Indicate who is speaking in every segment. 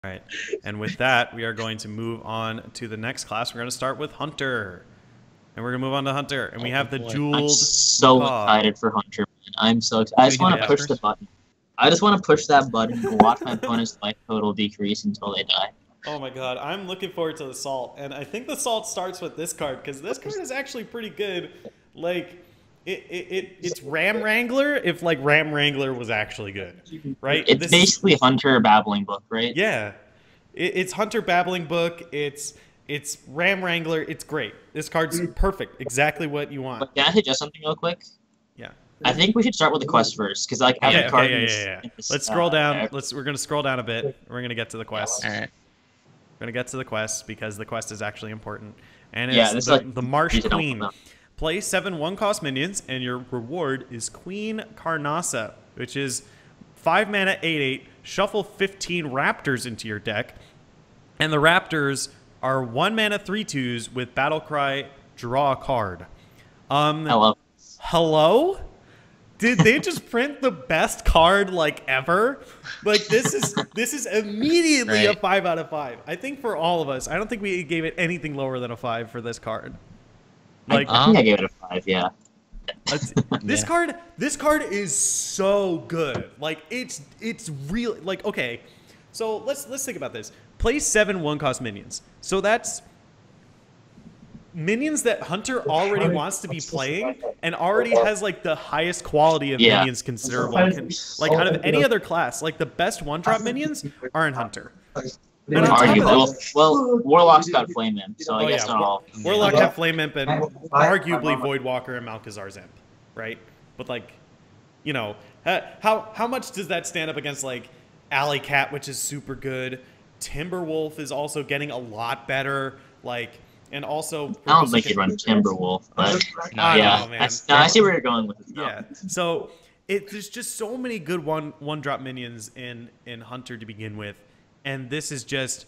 Speaker 1: All right. And with that, we are going to move on to the next class. We're going to start with Hunter. And we're going to move on to Hunter. And we have the jeweled
Speaker 2: I'm so excited for Hunter, man. I'm so excited. I just want to push the button. I just want to push that button and watch my opponent's life total decrease until they die.
Speaker 1: Oh my god, I'm looking forward to the Salt. And I think the Salt starts with this card, because this card is actually pretty good. Like, it's Ram Wrangler if, like, Ram Wrangler was actually good, right?
Speaker 2: It's basically Hunter Babbling Book, right?
Speaker 1: Yeah. It's Hunter Babbling Book. It's Ram Wrangler. It's great. This card's perfect. Exactly what you want.
Speaker 2: But can I suggest something real quick?
Speaker 1: Yeah.
Speaker 2: I think we should start with the quest first, because like every card.
Speaker 1: Yeah. Let's scroll down. We're gonna scroll down a bit. We're gonna get to the quest.
Speaker 2: All right.
Speaker 1: We're gonna get to the quest because the quest is actually important. And it's the Marsh Queen. Play 7 1-cost minions, and your reward is Queen Carnassa, which is 5 mana 8/8. Shuffle 15 Raptors into your deck, and the Raptors are 1 mana 3/2s with Battlecry. Draw a card. Hello? Did they just print the best card like ever? Like this is immediately a 5 out of 5. I think for all of us, I don't think we gave it anything lower than a 5 for this card.
Speaker 2: Like I think I gave it a 5, yeah.
Speaker 1: This card is so good. Like it's really like okay. So let's think about this. Play 7 1-cost minions. So that's minions that Hunter already wants to be playing and already has like the highest quality of minions considerable. Like out of any other class, like the best 1-drop minions are in Hunter.
Speaker 2: Well, Warlock's got Flame Imp, so I guess not all.
Speaker 1: Warlock have Flame Imp and arguably Voidwalker and Malkazar's Imp, right? But like, you know, how much does that stand up against like Alley Cat, which is super good? Timberwolf is also getting a lot better. Like, and also
Speaker 2: I don't think you run Timberwolf, but I see where you're going with it.
Speaker 1: Yeah, so there's just so many good one-drop minions in Hunter to begin with. And this is just,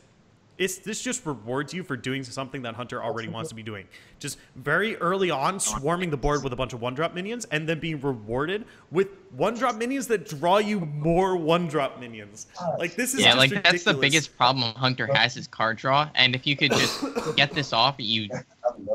Speaker 1: this just rewards you for doing something that Hunter already wants to be doing. Just very early on, swarming the board with a bunch of 1-drop minions, and then being rewarded with 1-drop minions that draw you more 1-drop minions. Like this is just ridiculous.
Speaker 3: That's the biggest problem Hunter has is card draw. And if you could just get this off,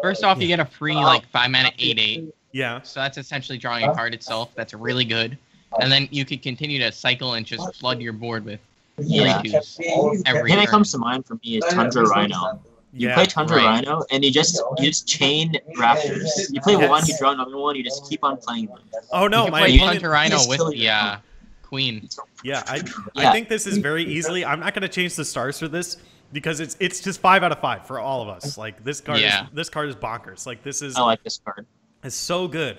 Speaker 3: first off you get a free like 5 mana 8/8.
Speaker 1: Yeah.
Speaker 3: So that's essentially drawing a card itself. That's really good. And then you could continue to cycle and just flood your board with.
Speaker 2: Yeah. The thing that comes to mind for me is Tundra Rhino. You play Tundra Rhino, and you just chain Raptors. You play one, you draw another one, you just keep on playing them.
Speaker 1: Oh no,
Speaker 3: my Tundra Rhino with the Queen.
Speaker 1: Yeah, I think this is very easily. I'm not going to change the stars for this because it's just 5 out of 5 for all of us. Like this card is bonkers. Like this is.
Speaker 2: I like this card.
Speaker 1: It's so good.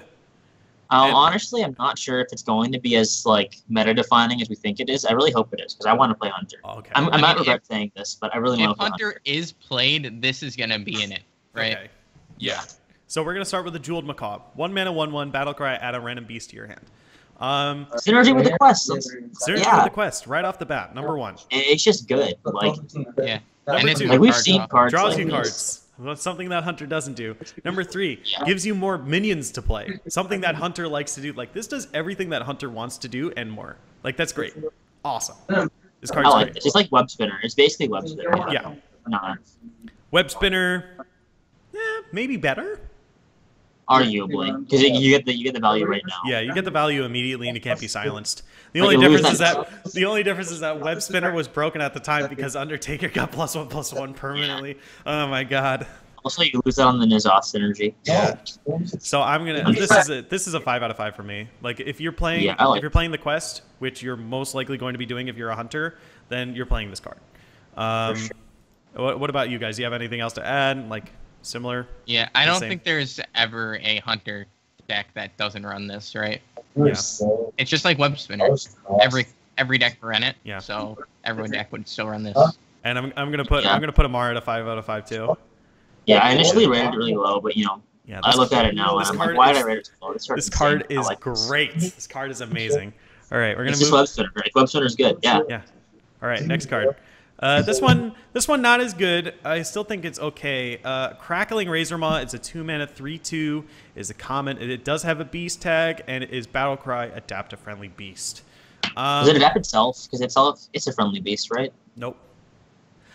Speaker 2: Honestly, I'm not sure if it's going to be as like meta-defining as we think it is. I really hope it is because I want to play Hunter.
Speaker 1: Okay.
Speaker 2: I might regret saying this, but I really want to play Hunter.
Speaker 3: If Hunter is played, this is gonna be in it, right?
Speaker 1: Okay. Yeah. So we're gonna start with the Jeweled Macabre. 1 mana 1/1 Battlecry. Add a random beast to your hand.
Speaker 2: Synergy with the quest.
Speaker 1: Synergy with the quest right off the bat. Number 1.
Speaker 2: It's just good. Like
Speaker 1: Number 2.
Speaker 2: Like we've seen cards.
Speaker 1: Draws you cards. That's something that Hunter doesn't do. Number 3, gives you more minions to play. Something that Hunter likes to do. Like, this does everything that Hunter wants to do and more. Like, that's great. Awesome. This card's great.
Speaker 2: This. It's like Web Spinner. It's basically Web Spinner.
Speaker 1: Yeah.
Speaker 2: Nah.
Speaker 1: Web Spinner, maybe better?
Speaker 2: Arguably. Because you get the value right now.
Speaker 1: Yeah, you get the value immediately and you can't be silenced. The only difference is that Web Spinner was broken at the time because Undertaker got +1/+1 permanently. Oh my god.
Speaker 2: Also, you lose that on the N'Zoth synergy.
Speaker 1: Yeah. So I'm gonna. This is a 5 out of 5 for me. Like if you're playing, if you're playing the quest, which you're most likely going to be doing if you're a Hunter, then you're playing this card. What about you guys? Do you have anything else to add? Like similar?
Speaker 3: Yeah, I don't think there's ever a Hunter deck that doesn't run this, right?
Speaker 1: Yeah.
Speaker 3: It's just like Web Spinner. Every deck ran it.
Speaker 1: Yeah.
Speaker 3: So every deck would still run this.
Speaker 1: And I'm gonna put Amara at a 5 out of 5 too.
Speaker 2: Yeah, I initially rated it really low, but you know, I look at it now and I'm like, why did I rate it so low?
Speaker 1: This card is great. This card is amazing. All right, we're gonna move.
Speaker 2: Web Spinner, right? Web Spinner's good. Yeah.
Speaker 1: Yeah. All right, next card. This one not as good. I still think it's okay. Crackling Razormaw. It's a 2 mana 3/2. Is a common. It does have a beast tag, and it is Battlecry. Adapt a friendly beast.
Speaker 2: Does it adapt itself? Because it's a friendly beast, right?
Speaker 1: Nope.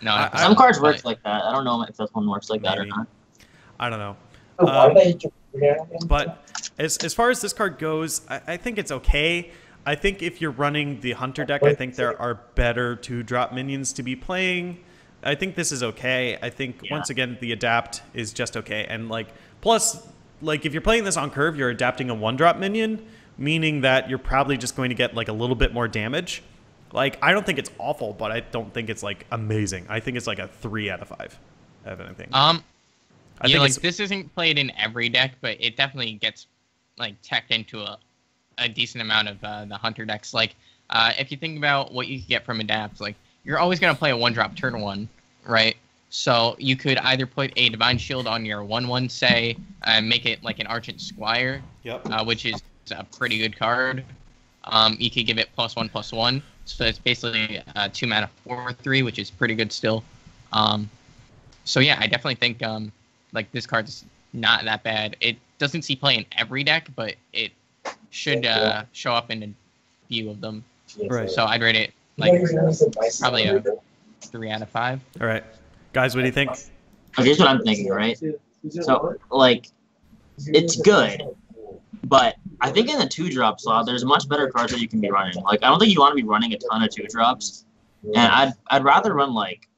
Speaker 3: No,
Speaker 2: some cards work like that. I don't know if this one works like that or
Speaker 1: Maybe.
Speaker 2: not.
Speaker 1: I don't know. But as far as this card goes, I think it's okay. I think if you're running the Hunter deck, I think there are better 2-drop minions to be playing. I think this is okay. I think, once again, the adapt is just okay. And, like, plus, like, if you're playing this on curve, you're adapting a 1-drop minion, meaning that you're probably just going to get, like, a little bit more damage. Like, I don't think it's awful, but I don't think it's, like, amazing. I think it's, like, a 3 out of 5, if anything.
Speaker 3: I think like, this isn't played in every deck, but it definitely gets, like, teched into a decent amount of the Hunter decks. Like, if you think about what you could get from adapt, like, you're always going to play a 1-drop turn 1, right? So you could either put a Divine Shield on your 1/1, say, and make it like an Argent Squire, which is a pretty good card. You could give it +1/+1, so it's basically 2 mana 4/3, which is pretty good still. So yeah, I definitely think like this card's not that bad. It doesn't see play in every deck, but it should show up in a few of them.
Speaker 1: Right.
Speaker 3: So I'd rate it like probably a 3 out of 5.
Speaker 1: All right, guys, what do you think?
Speaker 2: Here's what I'm thinking, right? So, like, it's good, but I think in the 2-drop slot, there's much better cards that you can be running. Like, I don't think you want to be running a ton of 2-drops, and I'd rather run like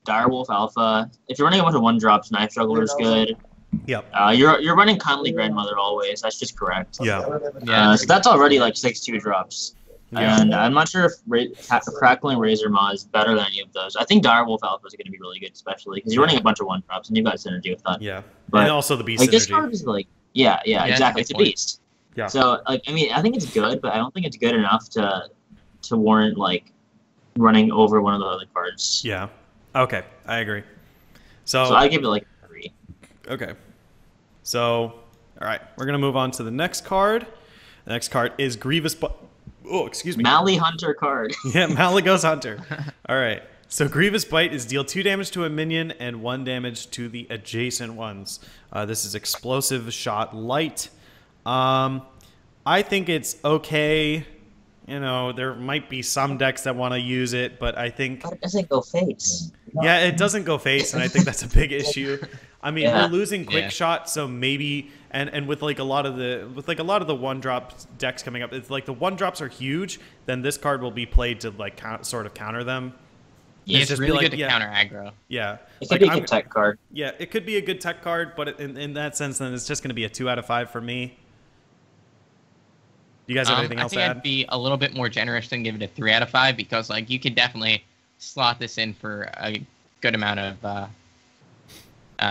Speaker 2: Direwolf Alpha. If you're running a bunch of 1-drops, Knife Juggler is good.
Speaker 1: Yep.
Speaker 2: You're running Kindly Grandmother always. That's just correct.
Speaker 1: Yeah.
Speaker 2: So that's already like 6 2-drops.
Speaker 1: Yeah.
Speaker 2: And I'm not sure if Crackling Razor Maw is better than any of those. I think Direwolf Alpha is going to be really good, especially because you're running a bunch of 1-drops and you've got synergy with that.
Speaker 1: Yeah.
Speaker 2: But
Speaker 1: and also the beast
Speaker 2: like,
Speaker 1: synergy.
Speaker 2: this card is like, yeah, exactly. It's a beast.
Speaker 1: Yeah.
Speaker 2: So like, I mean, I think it's good, but I don't think it's good enough to warrant like running over one of the other cards.
Speaker 1: Yeah. Okay, I agree. So
Speaker 2: I give it like a 3.
Speaker 1: Okay. So, all right, we're gonna move on to the next card. The next card is Grievous. Oh, excuse me.
Speaker 2: Mally Hunter card.
Speaker 1: Yeah, Malygos Hunter. All right. So Grievous Bite is deal 2 damage to a minion and 1 damage to the adjacent ones. This is Explosive Shot Light. I think it's okay. You know, there might be some decks that want to use it, but I think...
Speaker 2: But it doesn't go face.
Speaker 1: Yeah, it doesn't go face, and I think that's a big issue. I mean, we're losing Quick Shot, so maybe... And with like a lot of the 1-drop decks coming up, it's like the 1-drops are huge. Then this card will be played to like sort of counter them.
Speaker 3: Yeah, it's really good to counter aggro.
Speaker 1: Yeah,
Speaker 2: it could be a good tech card.
Speaker 1: Yeah, it could be a good tech card, but in that sense, then it's just going to be a 2 out of 5 for me. Do you guys have anything else to add?
Speaker 3: I think I'd be a little bit more generous and give it a 3 out of 5 because like you could definitely slot this in for a good amount of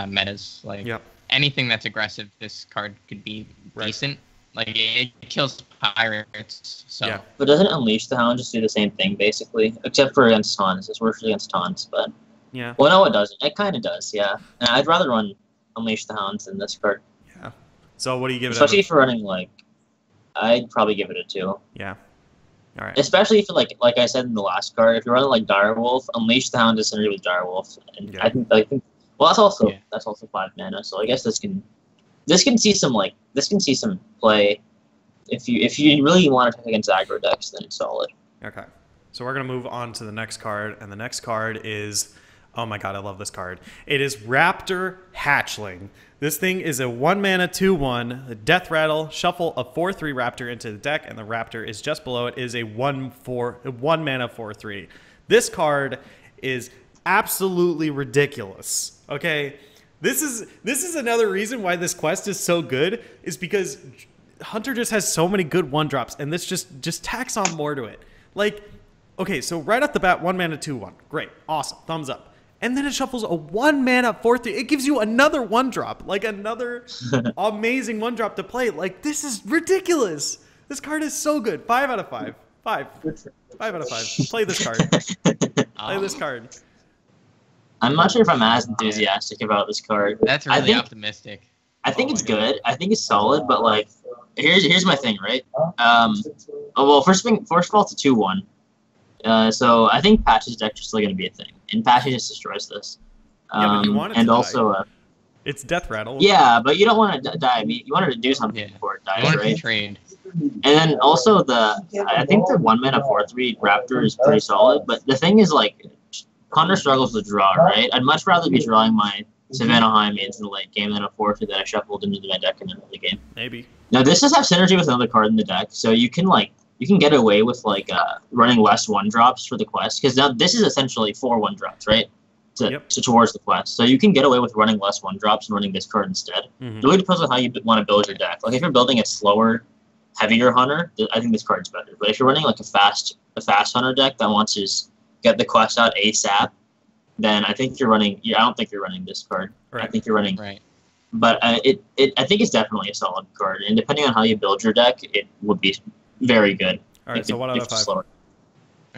Speaker 3: metas. Like anything that's aggressive, this card could be decent. Like it kills pirates. So.
Speaker 2: Yeah. But doesn't Unleash the Hound just do the same thing basically, except for against taunts? It's worse against taunts, but
Speaker 1: yeah.
Speaker 2: Well, no, it doesn't. It kind of does, yeah. And I'd rather run Unleash the Hounds than this card.
Speaker 1: Yeah. So what do you give it?
Speaker 2: Especially for running like. I'd probably give it a 2.
Speaker 1: Yeah. All right.
Speaker 2: Especially if, like I said in the last card, if you're running like Direwolf, Unleash the Hound is synergy with Direwolf, and I think well, that's also 5 mana. So I guess this can see some play. If you really want to take against aggro decks, then it's solid.
Speaker 1: Okay. So we're gonna move on to the next card, and the next card is, oh my god, I love this card. It is Raptor Hatchling. This thing is a 1-mana 2/1, a Death Rattle, shuffle a 4/3 Raptor into the deck, and the Raptor is just below it is a 1-mana 4/3. This card is absolutely ridiculous. Okay, this is another reason why this quest is so good, is because Hunter just has so many good 1-drops, and this just tacks on more to it. Like, okay, so right off the bat, 1-mana 2/1, great, awesome, thumbs up. And then it shuffles a 1-mana 4/3. It gives you another 1-drop, like another amazing 1-drop to play. Like, this is ridiculous. This card is so good. 5 out of 5. 5 out of 5. Play this card. Play this card.
Speaker 2: I'm not sure if I'm as enthusiastic about this card.
Speaker 3: That's really optimistic.
Speaker 2: I think it's good. I think it's solid, but like, here's my thing, right? Well, first of all, it's a 2/1. So I think Patch's deck is still going to be a thing, and Patch just destroys this.
Speaker 1: Yeah, but you want it
Speaker 2: and
Speaker 1: to
Speaker 2: also,
Speaker 1: die. It's Death Rattle.
Speaker 2: Yeah, but you don't want to die. I mean, you wanted to do something before it dies,
Speaker 3: you want
Speaker 2: right?
Speaker 3: to trade.
Speaker 2: And then also I think the 1-mana 4/3 Raptor is pretty solid. But the thing is, like, Hunter struggles with draw, right? I'd much rather be drawing my Savannah Highmanes in the late game than a 4-2 that I shuffled into my deck in the early game.
Speaker 1: Maybe.
Speaker 2: Now this does have synergy with another card in the deck, so you can get away with running less 1-drops for the quest, because now this is essentially 4 1-drops, right? Towards the quest. So you can get away with running less 1-drops and running this card instead. It really depends on how you want to build your deck. Like if you're building a slower, heavier Hunter, I think this card's better. But if you're running like a fast Hunter deck that wants to get the quest out ASAP, then I think you're running. I don't think you're running this card.
Speaker 1: Right.
Speaker 2: I think you're running.
Speaker 3: Right.
Speaker 2: But I think it's definitely a solid card, and depending on how you build your deck, it would be very good.
Speaker 1: All right. So what out of 5?
Speaker 2: Slower.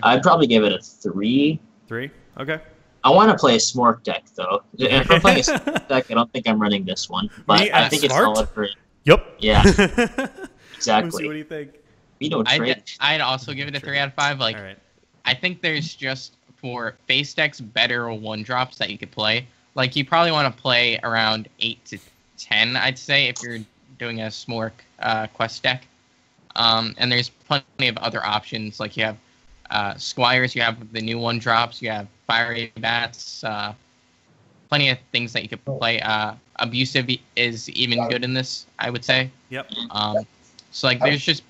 Speaker 2: I'd probably give it a 3.
Speaker 1: 3. Okay.
Speaker 2: I want to play a Smork deck though. If I'm playing a Smork deck, I don't think I'm running this one. But I think it's solid for.
Speaker 1: Yep.
Speaker 2: Yeah. Exactly.
Speaker 1: Moosey, what do you think?
Speaker 2: We don't trade.
Speaker 3: I'd also give it a 3 out of 5. Like,
Speaker 1: all right.
Speaker 3: I think there's just for face decks better 1-drops that you could play. Like you probably want to play around 8 to 10, I'd say, if you're doing a Smork quest deck. And there's plenty of other options. Like you have Squires, you have the new 1-drops, you have Fiery Bats, plenty of things that you could play. Abusive is even good in this, I would say.
Speaker 1: Yep.
Speaker 3: So like there's just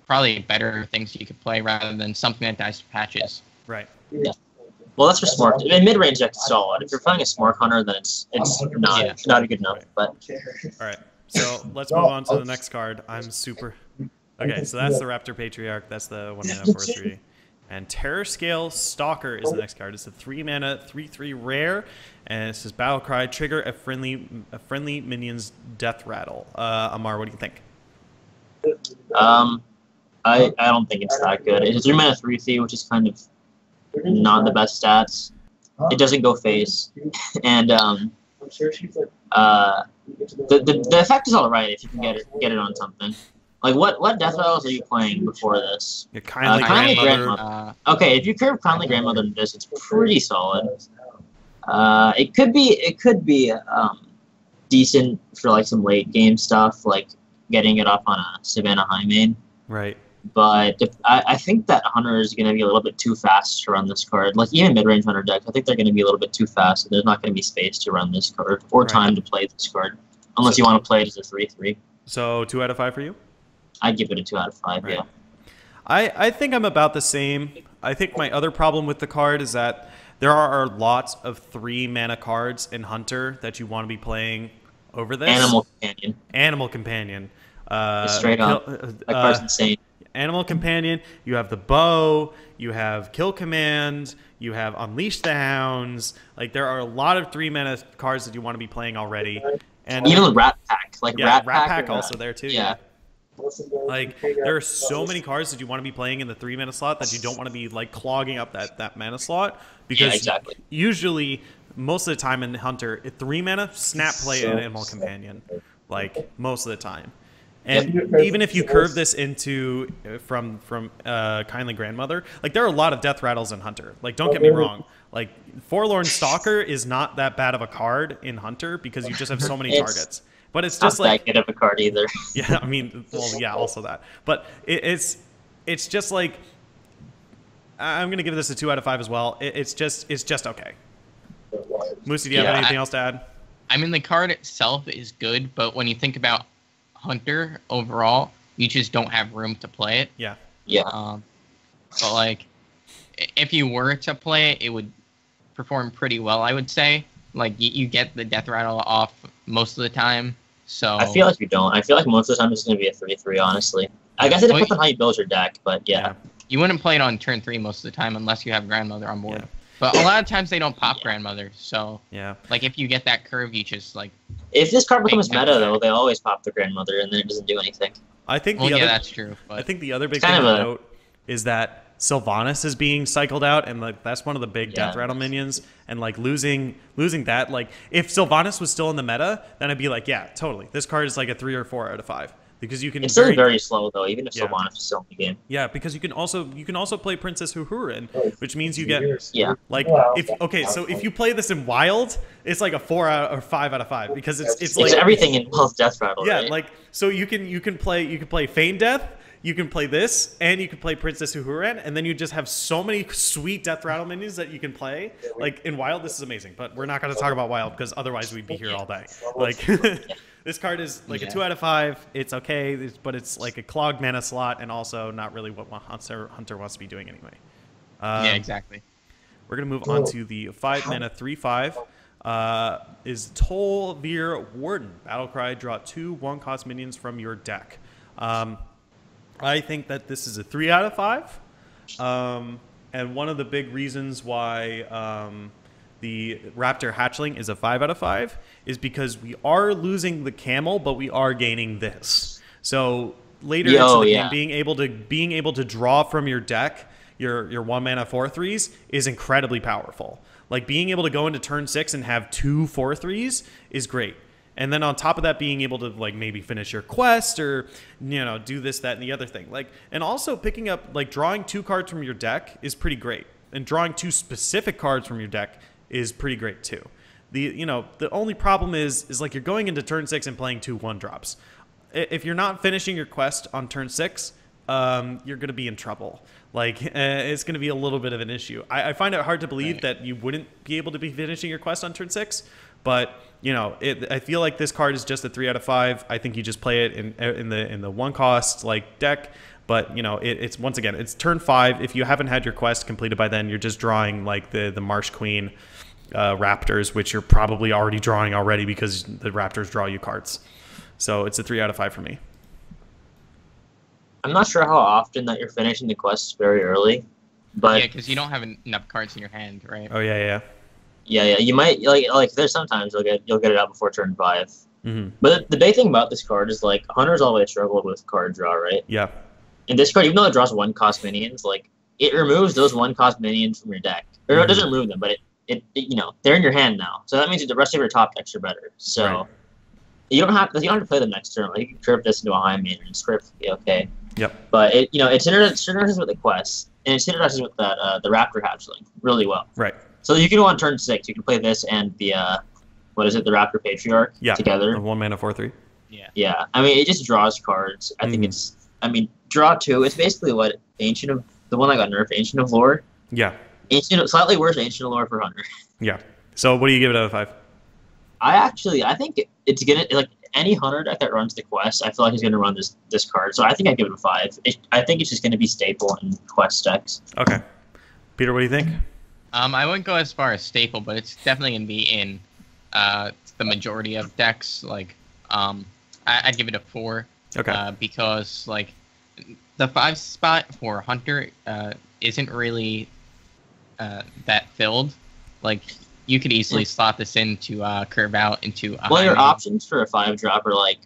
Speaker 3: probably better things you could play rather than something that dies to patches.
Speaker 1: Right.
Speaker 2: Yeah. Well, that's for Smork. In mid-range deck, it's solid. If you're playing a Smork Hunter, then it's not good enough.
Speaker 1: Right.
Speaker 2: But
Speaker 1: all right. So let's move on to the next card. I'm super. Okay, so that's the Raptor Patriarch. That's the 1-mana 4/3. And Terror Scale Stalker is the next card. It's a 3-mana 3/3 rare, and it says Battle Cry, trigger a friendly minion's death rattle. Amar, what do you think?
Speaker 2: I don't think it's that good. It's a 3-mana 3/3, which is kind of not the best stats. It doesn't go face, and the effect is all right if you can get it on something. Like what death rattles are you playing before this?
Speaker 1: Your kindly grandmother.
Speaker 2: Okay, if you curve kindly grandmother into this, it's pretty solid. It could be decent for like some late game stuff, like getting it up on a Savannah Highmane.
Speaker 1: Right.
Speaker 2: But I think that Hunter is going to be a little bit too fast to run this card. Like even mid-range Hunter decks, I think they're going to be a little bit too fast. And there's not going to be space to run this card or time to play this card, unless you want to play it as a 3/3.
Speaker 1: So 2 out of 5 for you?
Speaker 2: I'd give it a 2 out of 5.
Speaker 1: Right.
Speaker 2: Yeah.
Speaker 1: I think I'm about the same. I think my other problem with the card is that there are lots of 3-mana cards in Hunter that you want to be playing over this.
Speaker 2: Animal Companion.
Speaker 1: Animal Companion.
Speaker 2: Straight up. That card's insane.
Speaker 1: Animal Companion, you have the Bow, you have Kill Command, you have Unleash the Hounds. Like, there are a lot of 3-mana cards that you want to be playing already. And
Speaker 2: even with Rat Pack. Like,
Speaker 1: yeah,
Speaker 2: Rat
Speaker 1: Pack also there, too.
Speaker 2: Yeah.
Speaker 1: Like, there are so many cards that you want to be playing in the 3-mana slot that you don't want to be, like, clogging up that mana slot. Because usually, most of the time in Hunter, 3-mana, snap play an Animal Companion. Like, most of the time. And even if you curve this into from Kindly Grandmother, like there are a lot of death rattles in Hunter. Like don't get me wrong, like Forlorn Stalker is not that bad of a card in Hunter because you just have so many targets. But it's just
Speaker 2: not
Speaker 1: like
Speaker 2: that good of a card either.
Speaker 1: Yeah, I mean, well, yeah, also that. But it's just like I'm gonna give this a 2 out of 5 as well. It's just okay. Moosey, do you have anything else to add?
Speaker 3: I mean, the card itself is good, but when you think about Hunter overall, you just don't have room to play it.
Speaker 1: Yeah.
Speaker 3: But like, if you were to play it, it would perform pretty well, I would say. Like, you get the death rattle off most of the time. So
Speaker 2: I feel like you don't. I feel like most of the time it's going to be a 3/3, honestly. I guess it depends on how you build your deck, but yeah.
Speaker 3: You wouldn't play it on turn 3 most of the time unless you have Grandmother on board. Yeah. But a lot of times they don't pop Grandmother, so like if you get that curve, you just like.
Speaker 2: If this card becomes meta, though, they always pop the Grandmother, and then it doesn't do anything.
Speaker 1: I think
Speaker 3: that's true. But
Speaker 1: I think the other big thing to note is that Sylvanas is being cycled out, and like that's one of the big death rattle minions, and like losing that, like if Sylvanas was still in the meta, then I'd be like, yeah, totally, this card is like a 3 or 4 out of 5. Because you can.
Speaker 2: It's still very slow though, even if Sylvanas is still in the game.
Speaker 1: Yeah, because you can also play Princess Huhurin, which means you get like if you play this in Wild, it's like a 4 out or 5 out of 5 because it's like
Speaker 2: everything in both death rattle.
Speaker 1: Yeah,
Speaker 2: right?
Speaker 1: like so you can play Feign Death, you can play this, and you can play Princess Uhuran, and then you just have so many sweet Death Rattle minions that you can play. Like, in Wild, this is amazing, but we're not going to talk about Wild, because otherwise we'd be here all day. Like, this card is like a 2 out of 5. It's okay, but it's like a clogged mana slot, and also not really what Hunter wants to be doing anyway.
Speaker 3: Yeah, exactly.
Speaker 1: We're going to move on to the 5 mana 3/5. Is Tol'vir Warden. Battlecry, draw 2 1-cost minions from your deck. I think that this is a 3 out of 5. And one of the big reasons why the Raptor Hatchling is a 5 out of 5 is because we are losing the camel, but we are gaining this. So later into the game, being able to draw from your deck your 1 mana 4/3s is incredibly powerful. Like, being able to go into turn 6 and have 2 4/3s is great. And then on top of that, being able to, like, maybe finish your quest or, you know, do this, that, and the other thing. Like, and also picking up, like, drawing 2 cards from your deck is pretty great. And drawing 2 specific cards from your deck is pretty great too. The only problem is like, you're going into turn 6 and playing 2 1-drops. If you're not finishing your quest on turn 6, you're going to be in trouble. Like, it's going to be a little bit of an issue. I find it hard to believe that you wouldn't be able to be finishing your quest on turn 6, but, you know, I feel like this card is just a 3 out of 5. I think you just play it in the 1-cost like deck, but, you know, it's once again, it's turn 5. If you haven't had your quest completed by then, you're just drawing like the Marsh Queen Raptors, which you're probably already drawing already because the Raptors draw you cards. So it's a 3 out of 5 for me.
Speaker 2: I'm not sure how often that you're finishing the quests very early, but
Speaker 3: yeah, because you don't have enough cards in your hand, right?
Speaker 1: Oh yeah.
Speaker 2: You might like there's sometimes you'll get it out before turn 5.
Speaker 1: Mm-hmm.
Speaker 2: But the big thing about this card is, like, Hunter's always struggled with card draw, right?
Speaker 1: Yeah.
Speaker 2: And this card, even though it draws 1-cost minions, like, it removes those 1-cost minions from your deck, or it doesn't remove them, but it you know, they're in your hand now, so that means that the rest of your top decks are better. So. Right. You don't have to play them next turn. Like, you can curve this into a high main and script will be okay.
Speaker 1: Yep.
Speaker 2: But it synergizes with the quest, and it synergizes with that the Raptor Hatchling really well.
Speaker 1: Right.
Speaker 2: So you can go on turn 6. You can play this and the the Raptor Patriarch together.
Speaker 1: A 1 mana 4/3.
Speaker 3: Yeah.
Speaker 2: Yeah. I mean, it just draws cards. I think draw 2. It's basically what the one that got nerfed, Ancient of Lore.
Speaker 1: Yeah.
Speaker 2: Slightly worse Ancient of Lore for Hunter.
Speaker 1: Yeah. So what do you give it out of 5?
Speaker 2: I think it's gonna, like, any Hunter deck that runs the quest, I feel like he's gonna run this card. So I think I give it a 5. I think it's just gonna be staple in quest decks.
Speaker 1: Okay, Peter, what do you think?
Speaker 3: I wouldn't go as far as staple, but it's definitely gonna be in the majority of decks. Like, I'd give it a 4.
Speaker 1: Okay.
Speaker 3: Because, like, the 5 spot for Hunter isn't really that filled. Like, you could easily slot this in to curve out into a
Speaker 2: your options for a 5-drop are, like,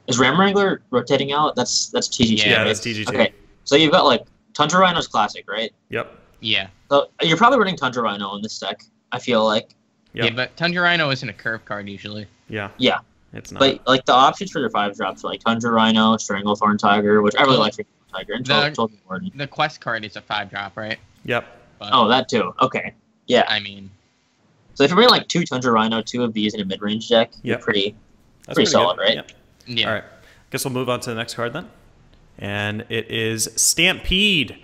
Speaker 2: is Ram Wrangler rotating out? That's TG2.
Speaker 1: Yeah,
Speaker 2: right?
Speaker 1: that's TG2.
Speaker 2: Okay, so you've got, like, Tundra Rhino's classic, right?
Speaker 1: Yep.
Speaker 3: Yeah.
Speaker 2: So you're probably running Tundra Rhino in this deck, I feel like.
Speaker 1: Yep.
Speaker 3: Yeah, but Tundra Rhino isn't a curve card usually.
Speaker 1: Yeah.
Speaker 2: Yeah.
Speaker 1: It's not.
Speaker 2: But, like, the options for their 5-drops are, like, Tundra Rhino, Stranglethorn Tiger, which I really like Stranglethorn Tiger, and Tol'vir Warden.
Speaker 3: The quest card is a 5-drop, right?
Speaker 1: Yep.
Speaker 3: But,
Speaker 2: oh, that too. Okay. Yeah.
Speaker 3: I mean...
Speaker 2: So if you're running, like, 2 Tundra Rhino, 2 of these in a mid-range deck, you're pretty solid,
Speaker 1: good.
Speaker 2: right?
Speaker 1: Yep.
Speaker 3: Yeah.
Speaker 1: All right. Guess we'll move on to the next card then. And it is Stampede,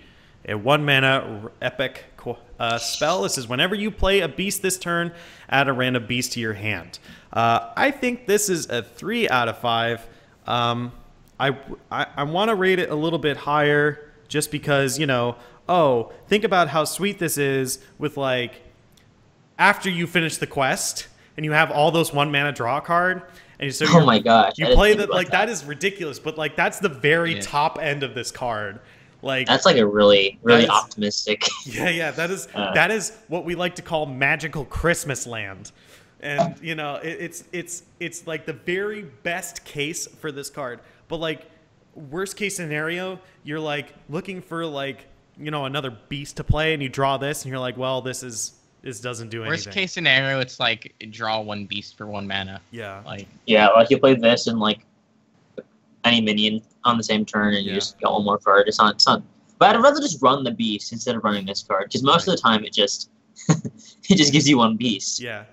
Speaker 1: a 1 mana epic spell. This is whenever you play a beast this turn, add a random beast to your hand. I think this is a 3 out of 5. I want to rate it a little bit higher just because, you know, think about how sweet this is with, like, after you finish the quest and you have all those 1 mana draw card, and so
Speaker 2: oh my gosh,
Speaker 1: you play that, like, that is ridiculous, but, like, that's the very top end of this card. Like,
Speaker 2: that's like a really optimistic.
Speaker 1: Yeah, that is what we like to call magical Christmas land. And, you know, it's like the very best case for this card. But, like, worst case scenario, you're, like, looking for, like, you know, another beast to play, and you draw this and you're like, well, this doesn't do anything.
Speaker 3: Worst case scenario, it's like draw 1 beast for 1 mana.
Speaker 1: Yeah.
Speaker 3: Like
Speaker 2: you play this and, like, any minion on the same turn, and you just get 1 more card. It's not. But I'd rather just run the beast instead of running this card, because most of the time it just gives you 1 beast.
Speaker 1: Yeah.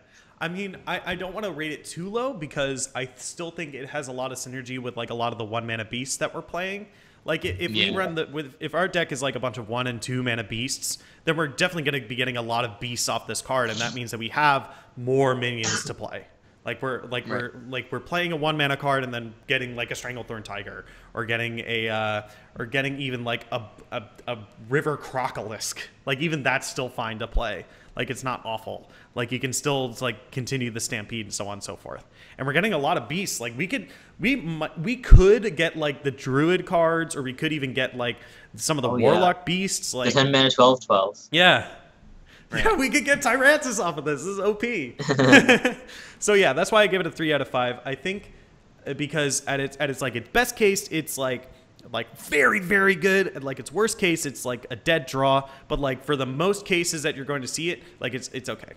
Speaker 1: I mean, I don't want to rate it too low because I still think it has a lot of synergy with, like, a lot of the 1 mana beasts that we're playing. Like if we run if our deck is like a bunch of 1 and 2 mana beasts, then we're definitely going to be getting a lot of beasts off this card, and that means that we have more minions to play. Like we're playing a 1 mana card and then getting like a Stranglethorn Tiger, or getting even like a River Crocolisk. Like even that's still fine to play. Like it's not awful. Like you can still like continue the Stampede and so on and so forth. And we're getting a lot of beasts. Like we could get like the Druid cards, or we could even get like some of the Warlock beasts. Like
Speaker 2: the 10 mana 12/12.
Speaker 1: Yeah. Right. Yeah, we could get Tyrantus off of this. This is OP. So yeah, that's why I give it a 3 out of 5. I think because at its like its best case, it's like very, very good. And like its worst case, it's like a dead draw. But like for the most cases that you're going to see it, like it's okay.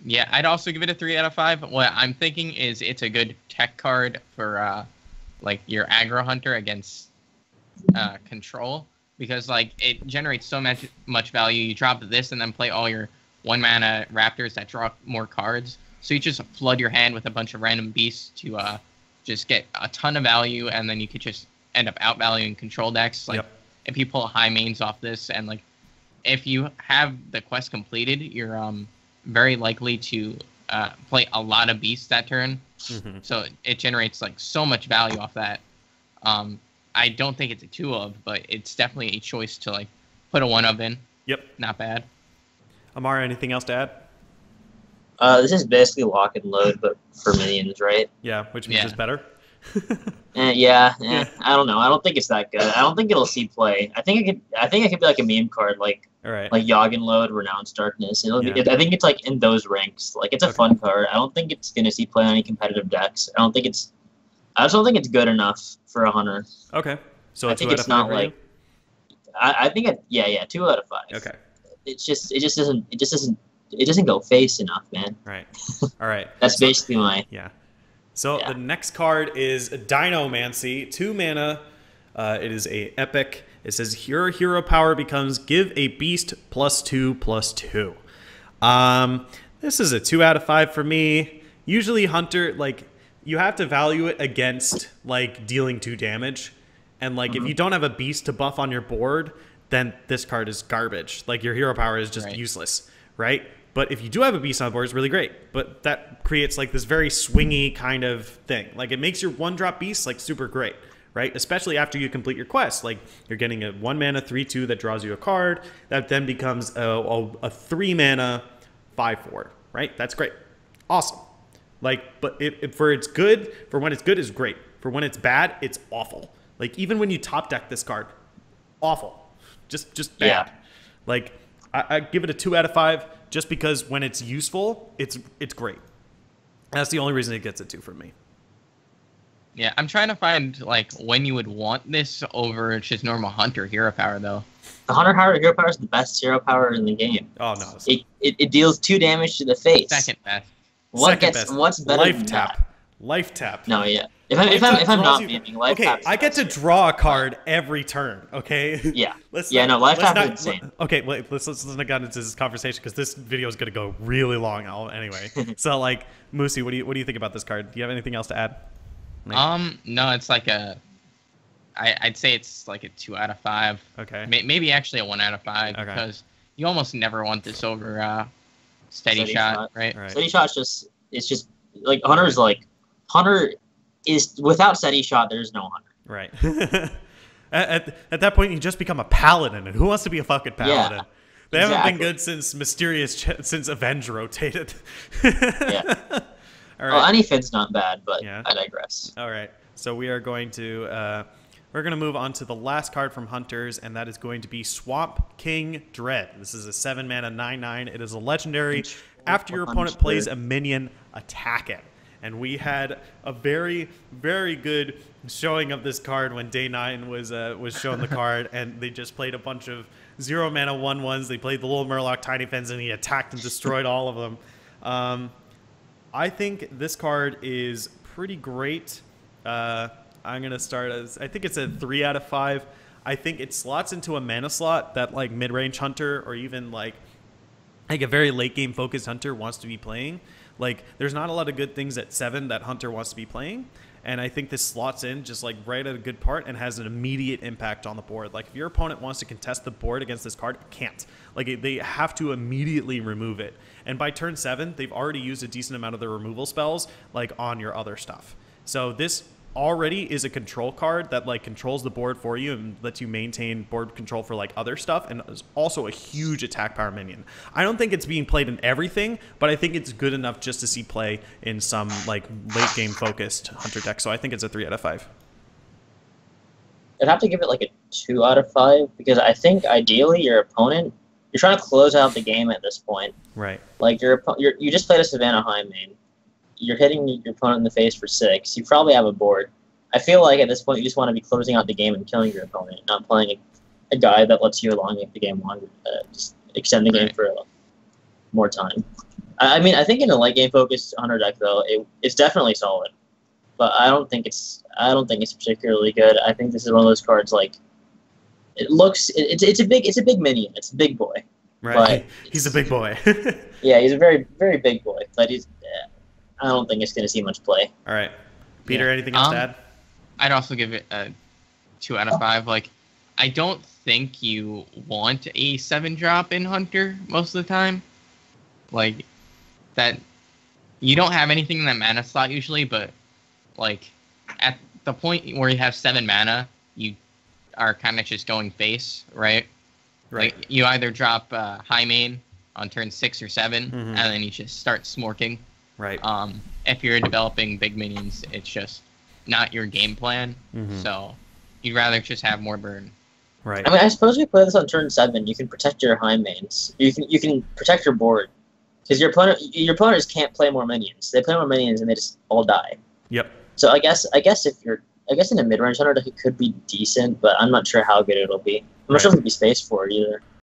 Speaker 3: Yeah, I'd also give it a 3 out of 5. What I'm thinking is it's a good tech card for like your aggro hunter against control, because like it generates so much value. You drop this and then play all your 1 mana raptors that draw more cards. So you just flood your hand with a bunch of random beasts to just get a ton of value, and then you could just end up outvaluing control decks. Like if you pull high mains off this, and like if you have the quest completed, you're very likely to play a lot of beasts that turn. So it generates like so much value off that. I don't think it's a 2 of, but it's definitely a choice to like put a 1 of in.
Speaker 1: Yep.
Speaker 3: Not bad.
Speaker 1: Amara, anything else to add?
Speaker 2: This is basically lock and load, but for minions, right?
Speaker 1: Yeah, which means it's better.
Speaker 2: I don't know. I don't think it's that good. I don't think it'll see play. I think it could be like a meme card, like Yogg Load, Renounced Darkness. I think it's like in those ranks. Like it's a fun card. I don't think it's gonna see play on any competitive decks. I just don't think it's good enough for a hunter.
Speaker 1: Okay, so
Speaker 2: I think it's not like. I think 2 out of 5.
Speaker 1: Okay.
Speaker 2: It doesn't go face enough, man.
Speaker 1: Right. All right.
Speaker 2: That's basically my.
Speaker 1: Yeah. So the next card is Dinomancy, 2 mana. It is a epic. It says your hero power becomes give a beast +2/+2. This is a 2 out of 5 for me. Usually Hunter, like you have to value it against like dealing 2 damage, and like if you don't have a beast to buff on your board, then this card is garbage. Like your hero power is just useless, right? But if you do have a beast on the board, it's really great. But that creates like this very swingy kind of thing. Like it makes your 1-drop beast like super great, right? Especially after you complete your quest. Like you're getting a 1 mana 3/2 that draws you a card that then becomes a 3 mana 5/4, right? That's great, awesome. Like, but for it's good, for when it's good is great. For when it's bad, it's awful. Like even when you top deck this card, awful, just bad.
Speaker 2: Yeah.
Speaker 1: Like I give it a 2 out of 5. Just because when it's useful, it's great. That's the only reason it gets a 2 from me.
Speaker 3: Yeah, I'm trying to find like when you would want this over just normal Hunter hero power though.
Speaker 2: The Hunter hero power is the best hero power in the game.
Speaker 1: Oh no!
Speaker 2: It deals 2 damage to the face.
Speaker 3: Second best.
Speaker 2: What's better
Speaker 1: Life
Speaker 2: than
Speaker 1: tap.
Speaker 2: that?
Speaker 1: Life tap.
Speaker 2: No, yeah. If I'm not memeing, life tap.
Speaker 1: I get to draw a card every turn. Okay.
Speaker 2: Yeah. Life tap is insane.
Speaker 1: Okay, wait. Let's not get into this conversation because this video is gonna go really long. Anyway. So like, Moosey, what do you think about this card? Do you have anything else to add?
Speaker 3: No, it's like I'd say it's like a 2 out of 5.
Speaker 1: Okay.
Speaker 3: Maybe actually a 1 out of 5 because you almost never want this over steady shot, right?
Speaker 2: Steady shot's just like Hunter is without steady shot. There's no Hunter.
Speaker 1: Right. at that point, you just become a paladin, and who wants to be a fucking paladin?
Speaker 2: Yeah,
Speaker 1: they haven't been good since since Avenge rotated.
Speaker 2: Yeah.
Speaker 1: All right.
Speaker 2: Well, anything's not bad, but I digress.
Speaker 1: All right. So we are going to move on to the last card from Hunters, and that is going to be Swamp King Dread. This is a 7 mana 9/9. It is a legendary. After your opponent plays a minion, attack it. And we had a very, very good showing of this card when Day 9 was shown the card, and they just played a bunch of 0 mana 1/1s. They played the little Murloc Tiny Fins, and he attacked and destroyed all of them. I think this card is pretty great. I'm gonna start as I think it's a 3 out of 5. I think it slots into a mana slot that like mid-range Hunter or even like a very late game focused Hunter wants to be playing. Like there's not a lot of good things at 7 that Hunter wants to be playing, And I think this slots in just like right at a good part and has an immediate impact on the board. Like if your opponent wants to contest the board against this card, it can't. Like they have to immediately remove it. And by turn 7, they've already used a decent amount of their removal spells like on your other stuff. So this already is a control card that like controls the board for you and lets you maintain board control for like other stuff, and is also a huge attack power minion. I don't think it's being played in everything, but I think it's good enough just to see play in some like late game focused Hunter deck. So I think it's a 3 out of 5.
Speaker 2: I'd have to give it like a 2 out of 5 because I think ideally your opponent, you're trying to close out the game at this point.
Speaker 1: Right.
Speaker 2: Like you just played a Savannah High main. You're hitting your opponent in the face for 6. You probably have a board. I feel like at this point you just want to be closing out the game and killing your opponent, not playing a guy that lets you elongate the game longer, just extend the game for more time. I mean, I think in a late game focused Hunter deck though, it's definitely solid, but I don't think it's particularly good. I think this is one of those cards like it's a big minion. It's a big boy.
Speaker 1: Right. He's a big boy.
Speaker 2: Yeah, he's a very very big boy, but I don't think it's going to see much play.
Speaker 1: All right. Peter, anything else to add?
Speaker 3: I'd also give it a 2 out of 5. Like, I don't think you want a 7-drop in Hunter most of the time. Like, that you don't have anything in that mana slot usually, but, like, at the point where you have 7 mana, you are kind of just going face, right?
Speaker 1: Right.
Speaker 3: Like, you either drop High Main on turn 6 or 7, and then you just start smorking.
Speaker 1: Right.
Speaker 3: If you're developing big minions, it's just not your game plan. So you'd rather just have more burn.
Speaker 1: Right.
Speaker 2: I mean, I suppose we play this on turn 7. You can protect your high mains. You can protect your board because your opponents can't play more minions. They play more minions and they just all die.
Speaker 1: Yep.
Speaker 2: So I guess in a mid range Hunter deck it could be decent, but I'm not sure how good it'll be. I'm not sure if it'll be space for it either.